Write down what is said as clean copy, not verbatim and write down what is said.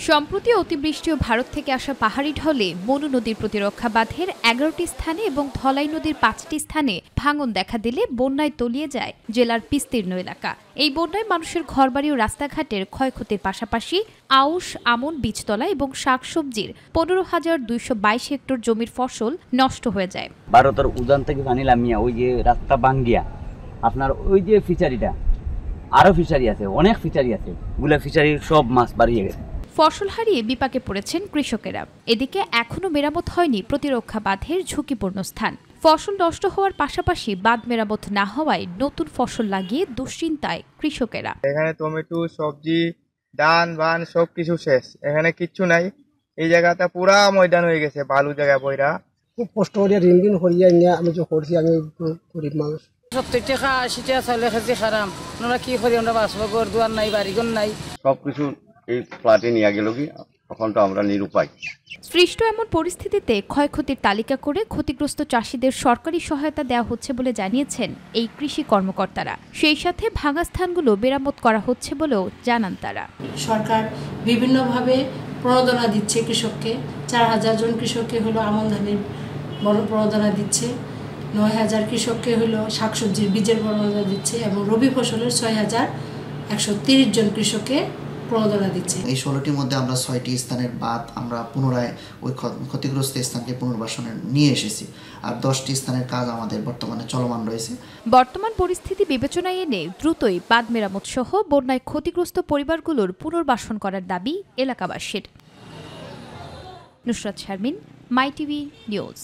সম্প্রতি অতিবৃষ্টি ও ভারত থেকে আসা পাহাড়ি ঢলে মনু নদীর প্রতিরক্ষা বাঁধের ১১টি স্থানে এবং ধলাই নদীর ৫টি স্থানে ভাঙন দেখা দিলে বন্যায় তলিয়ে যায় জেলার বিস্তীর্ণ এলাকা। এই বন্যায় মানুষের ঘরবাড়ি ও রাস্তাঘাটের ক্ষয়ক্ষতির পাশাপাশি আউশ, আমন, বীজতলা এবং শাকসবজির ১৫,২২২ হেক্টর জমির ফসল নষ্ট হয়ে যায়। ভারতের উজান থেকে পানি নামিয়া ওই যে রাস্তা ভাঙ্গিয়া আপনার ওই যে ফিশারিটা, আরো ফিশারি আছে, অনেক ফিশারি আছে, গুলা ফিশারির সব মাছ বাড়িয়ে গেছে। ফসল হারিয়ে বিপাকে পড়েছেন কৃষকেরা। এদিকে এখনো মেরামত হয়নি প্রতিরক্ষা বাঁধের ঝুঁকিপূর্ণ স্থান। ফসল নষ্ট হওয়ার পাশাপাশি বাঁধ মেরামত না হওয়ায় নতুন ফসল লাগিয়ে দুশ্চিন্তায় কৃষকেরা। এখানে টমেটো, সবজি, ধান বান সবকিছু শেষ, এখানে কিচ্ছু নাই। এই জায়গাটা পুরা ময়দান হয়ে গেছে, বালু জায়গা বইরা। খুব কষ্ট করিয়া ঋণ করিয়া নিয়ে আমি যে করছি, আমি গরিব মানুষ। ৭০ টাকা ৮০ টাকা চাইলে খেতে খারাপ, আমরা কি করি, আমরা বাঁচবো, ঘর দুয়ার নাই, বাড়িঘর নাই, সবকিছু এই ফ্ল্যাটে নিয়ে গেল কি, তখন তো আমরা নিরুপায়। সৃষ্ট এমন পরিস্থিতিতে ক্ষয়ক্ষতির তালিকা করে ক্ষতিগ্রস্ত চাষিদের সরকারি সহায়তা দেওয়া হচ্ছে বলে জানিয়েছেন এই কৃষি কর্মকর্তারা। সেই সাথে ভাঙা স্থানগুলো মেরামত করা হচ্ছে বলেও জানান তারা। সরকার বিভিন্নভাবে প্রণোদনা দিচ্ছে কৃষককে। ৪,০০০ জন কৃষককে হলো আমন ধানের বড় প্রণোদনা দিচ্ছে, ৯,০০০ কৃষককে হলো শাকসবজির বীজের প্রণোদনা দিচ্ছে এবং রবি ফসলের ৬,১৩০ জন কৃষককে প্রণোদনা দিচ্ছে। এই ১৬টির মধ্যে আমরা ৬টি স্থানের বাদ আমরা পুনরায় ওই ক্ষতিগ্রস্ত স্থানকে পুনর্বাসনে নিয়ে এসেছি, আর 10টি স্থানের কাজ আমাদের বর্তমানে চলমান রয়েছে। বর্তমান পরিস্থিতি বিবেচনায় এনে দ্রুতই বাঁধ মেরামত সহ বন্যায় ক্ষতিগ্রস্ত পরিবারগুলোর পুনর্বাসন করার দাবি এলাকাবাসীর। নুসরাত শারমিন, মাই টিভি নিউজ।